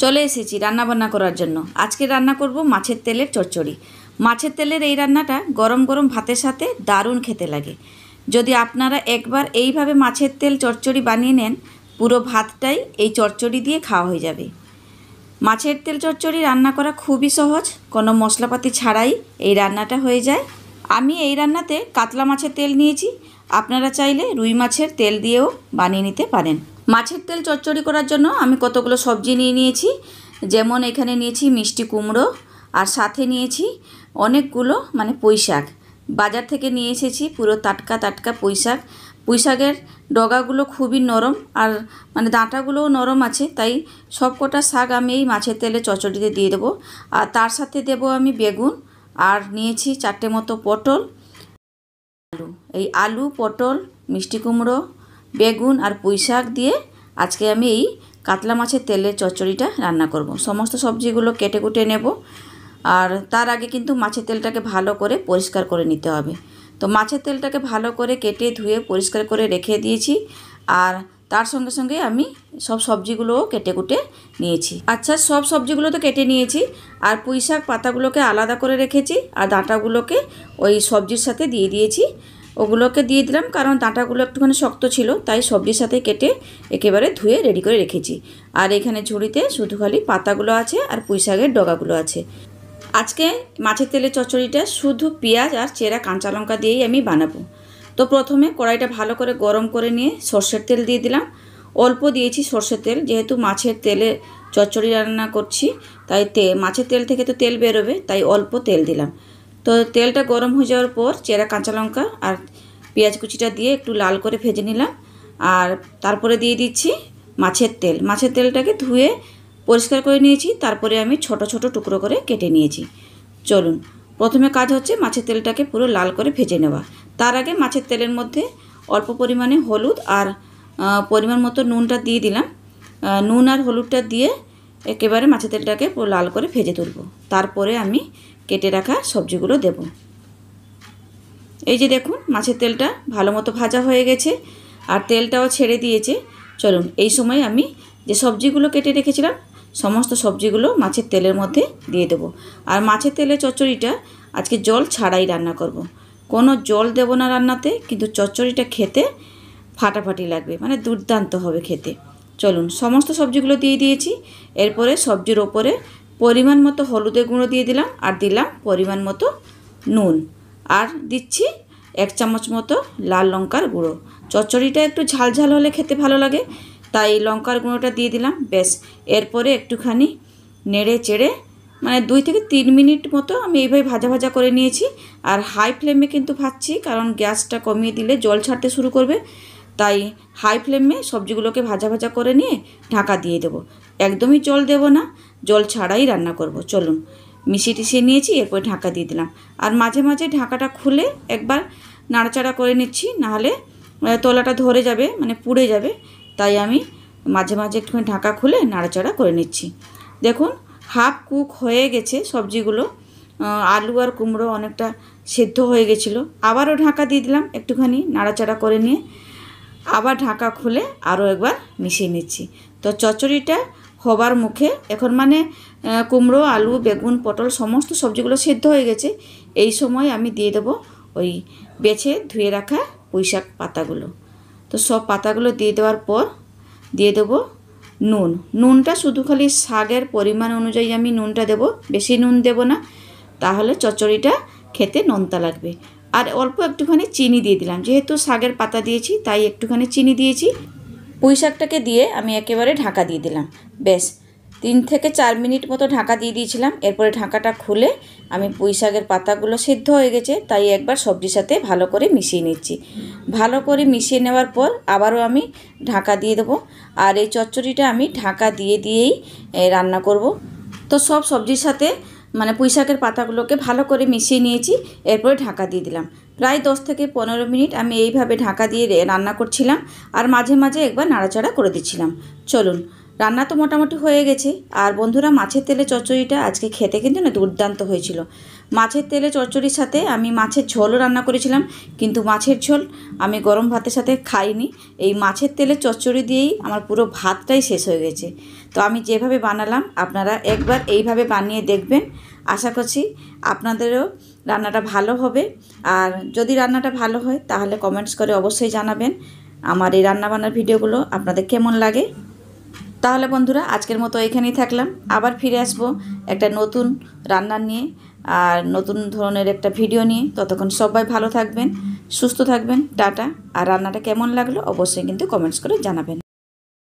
চলে এসেছি রান্না বান্না করার জন্য। আজকে রান্না করব মাছের তেলের চচ্চড়ি। মাছের তেলের এই রান্নাটা গরম গরম ভাতের সাথে দারুণ খেতে লাগে। যদি আপনারা একবার এইভাবে মাছের তেল চচ্চড়ি বানিয়ে নেন, পুরো ভাতটাই এই চচ্চড়ি দিয়ে খাওয়া হয়ে যাবে। মাছের তেল চচ্চড়ি রান্না করা খুবই সহজ, কোনো মশলাপাতি ছাড়াই এই রান্নাটা হয়ে যায়। আমি এই রান্নাতে কাতলা মাছের তেল নিয়েছি, আপনারা চাইলে রুই মাছের তেল দিয়েও বানিয়ে নিতে পারেন। মাছের তেল চচ্চড়ি করার জন্য আমি কতগুলো সবজি নিয়ে নিয়েছি। যেমন এখানে নিয়েছি মিষ্টি কুমড়ো, আর সাথে নিয়েছি অনেকগুলো পুঁই শাক। বাজার থেকে নিয়ে এসেছি পুরো টাটকা টাটকা পুঁই শাক। পুঁই শাকের ডগাগুলো খুবই নরম, আর ডাঁটাগুলোও নরম আছে, তাই সব কটা শাক আমি এই মাছের তেলে চচ্চড়িতে দিয়ে দেবো। আর তার সাথে দেবো আমি বেগুন, আর নিয়েছি 4টে মতো পটল, এই আলু, পটল, মিষ্টি কুমড়ো, বেগুন আর পুঁই শাক দিয়ে আজকে আমি এই কাতলা মাছের তেলের চচ্চড়িটা রান্না করব। সমস্ত সবজিগুলো কেটে কুটে নেব, আর তার আগে কিন্তু মাছের তেলটাকে ভালো করে পরিষ্কার করে নিতে হবে। তো মাছের তেলটাকে ভালো করে কেটে ধুয়ে পরিষ্কার করে রেখে দিয়েছি, আর তার সঙ্গে সঙ্গে আমি সব সবজিগুলোও কেটে কুটে নিয়েছি। আচ্ছা, সব সবজিগুলো তো কেটে নিয়েছি, আর পুঁই শাক পাতাগুলোকে আলাদা করে রেখেছি, আর ডাঁটাগুলোকে ওই সবজির সাথে দিয়ে দিয়েছি। ওগুলোকে দিয়ে দিলাম কারণ ডাঁটাগুলো একটুখানি শক্ত ছিল, তাই সবজির সাথে কেটে একেবারে ধুয়ে রেডি করে রেখেছি। আর এখানে ঝুড়িতে শুধু খালি পাতাগুলো আছে আর পুঁই শাকের ডগাগুলো আছে। আজকে মাছের তেলের চচ্চড়িটা শুধু পেঁয়াজ আর চেরা কাঁচা লঙ্কা দিয়েই আমি বানাবো। তো প্রথমে কড়াইটা ভালো করে গরম করে নিয়ে সর্ষের তেল দিয়ে দিলাম। অল্প দিয়েছি সর্ষের তেল, যেহেতু মাছের তেলে চচ্চড়ি রান্না করছি, তাই মাছের তেল থেকে তো তেল বেরোবে, তাই অল্প তেল দিলাম। তো তেলটা গরম হয়ে যাওয়ার পর চেরা কাঁচা লঙ্কা আর পেঁয়াজ কুচিটা দিয়ে একটু লাল করে ভেজে নিলাম, আর তারপরে দিয়ে দিচ্ছি মাছের তেল। মাছের তেলটাকে ধুয়ে পরিষ্কার করে নিয়েছি, তারপরে আমি ছোট ছোট টুকরো করে কেটে নিয়েছি। চলুন, প্রথমে কাজ হচ্ছে মাছের তেলটাকে পুরো লাল করে ভেজে নেওয়া। তার আগে মাছের তেলের মধ্যে অল্প পরিমাণে হলুদ আর পরিমাণ মতো নুনটা দিয়ে দিলাম। নুন আর হলুদটা দিয়ে একেবারে মাছের তেলটাকে পুরো লাল করে ভেজে তুলব। তারপরে আমি কেটে রাখা সবজিগুলো দেব। এই যে দেখুন, মাছের তেলটা ভালো মতো ভাজা হয়ে গেছে, আর তেলটাও ছেড়ে দিয়েছে। চলুন, এই সময় আমি যে সবজিগুলো কেটে রেখেছিলাম সমস্ত সবজিগুলো মাছের তেলের মধ্যে দিয়ে দেবো। আর মাছের তেলের চচ্চড়িটা আজকে জল ছাড়াই রান্না করব। কোনো জল দেব না রান্নাতে, কিন্তু চচ্চড়িটা খেতে ফাটাফাটি লাগবে, দুর্দান্ত হবে খেতে। চলুন, সমস্ত সবজিগুলো দিয়ে দিয়েছি। এরপরে সবজির ওপরে পরিমাণ মতো হলুদের গুঁড়ো দিয়ে দিলাম, আর দিলাম পরিমাণ মতো নুন, আর দিচ্ছি 1 চামচ মতো লাল লঙ্কার গুঁড়ো। চচ্চড়িটা একটু ঝাল ঝাল হলে খেতে ভালো লাগে, তাই লঙ্কার গুঁড়োটা দিয়ে দিলাম। ব্যাস, এরপরে একটুখানি নেড়ে চেড়ে 2 থেকে 3 মিনিট মতো আমি এইভাবে ভাজা ভাজা করে নিয়েছি। আর হাই ফ্লেমে কিন্তু ভাজছি, কারণ গ্যাসটা কমিয়ে দিলে জল ছাড়তে শুরু করবে, তাই হাই ফ্লেমে সবজিগুলোকে ভাজা ভাজা করে নিয়ে ঢাকা দিয়ে দেবো। একদমই জল দেব না, জল ছাড়াই রান্না করব। চলুন, মিশিয়ে টিশিয়ে নিয়েছি, এরপর ঢাকা দিয়ে দিলাম। আর মাঝে মাঝে ঢাকাটা খুলে একবার নাড়াচাড়া করে নিচ্ছি, নাহলে তলাটা ধরে যাবে, পুড়ে যাবে। তাই আমি মাঝে মাঝে একটুখানি ঢাকা খুলে নাড়াচাড়া করে নিচ্ছি। দেখুন, হাফ কুক হয়ে গেছে সবজিগুলো। আলু আর কুমড়ো অনেকটা সেদ্ধ হয়ে গেছিলো। আবারও ঢাকা দিয়ে দিলাম, একটুখানি নাড়াচাড়া করে নিয়ে আবার ঢাকা খুলে আরও একবার মিশিয়ে নিচ্ছি। তো চচ্চড়িটা হবার মুখে এখন, কুমড়ো, আলু, বেগুন, পটল সমস্ত সবজিগুলো সেদ্ধ হয়ে গেছে। এই সময় আমি দিয়ে দেবো ওই বেছে ধুয়ে রাখা পুঁই শাক পাতাগুলো। তো সব পাতাগুলো দিয়ে দেওয়ার পর দিয়ে দেবো নুন। নুনটা শুধু খালি শাকের পরিমাণ অনুযায়ী আমি নুনটা দেবো, বেশি নুন দেব না, তাহলে চচ্চড়িটা খেতে নোনতা লাগবে। আর অল্প একটুখানি চিনি দিয়ে দিলাম, যেহেতু শাকের পাতা দিয়েছি তাই একটুখানি চিনি দিয়েছি। পুঁই শাকটাকে দিয়ে আমি একেবারে ঢাকা দিয়ে দিলাম। বেশ 3 থেকে 4 মিনিট মতো ঢাকা দিয়ে দিয়েছিলাম। এরপরে ঢাকাটা খুলে আমি পুঁই শাকের পাতাগুলো সিদ্ধ হয়ে গেছে, তাই একবার সবজির সাথে ভালো করে মিশিয়ে নিচ্ছি। ভালো করে মিশিয়ে নেওয়ার পর আবারও আমি ঢাকা দিয়ে দেবো। আর এই চচ্চড়িটা আমি ঢাকা দিয়েই রান্না করব। তো সব সবজির সাথে পুঁই শাকের পাতাগুলোকে ভালো করে মিশিয়ে নিয়েছি, এরপরে ঢাকা দিয়ে দিলাম। প্রায় 10 থেকে 15 মিনিট আমি এইভাবে ঢাকা দিয়ে রান্না করছিলাম, আর মাঝে মাঝে একবার নাড়াচাড়া করে দিচ্ছিলাম। চলুন, রান্না তো মোটামুটি হয়ে গেছে। আর বন্ধুরা, মাছের তেলে চচ্চড়িটা আজকে খেতে কিন্তু দুর্দান্ত হয়েছিল। মাছের তেলে চচ্চড়ির সাথে আমি মাছের ঝোলও রান্না করেছিলাম, কিন্তু মাছের ঝোল আমি গরম ভাতের সাথে খাইনি। এই মাছের তেলে চচ্চড়ি দিয়েই আমার পুরো ভাতটাই শেষ হয়ে গেছে। তো আমি যেভাবে বানালাম আপনারা একবার এইভাবে বানিয়ে দেখবেন। আশা করছি আপনাদেরও রান্নাটা ভালো হবে। আর যদি রান্নাটা ভালো হয় তাহলে কমেন্টস করে অবশ্যই জানাবেন আমার এই রান্নাবান্নার ভিডিওগুলো আপনাদের কেমন লাগে। তাহলে বন্ধুরা আজকের মতো এখানেই থাকলাম, আবার ফিরে আসবো একটা নতুন রান্না নিয়ে আর নতুন ধরনের একটা ভিডিও নিয়ে। ততক্ষণ সবাই ভালো থাকবেন, সুস্থ থাকবেন, টাটা। আর রান্নাটা কেমন লাগলো অবশ্যই কিন্তু কমেন্টস করে জানাবেন।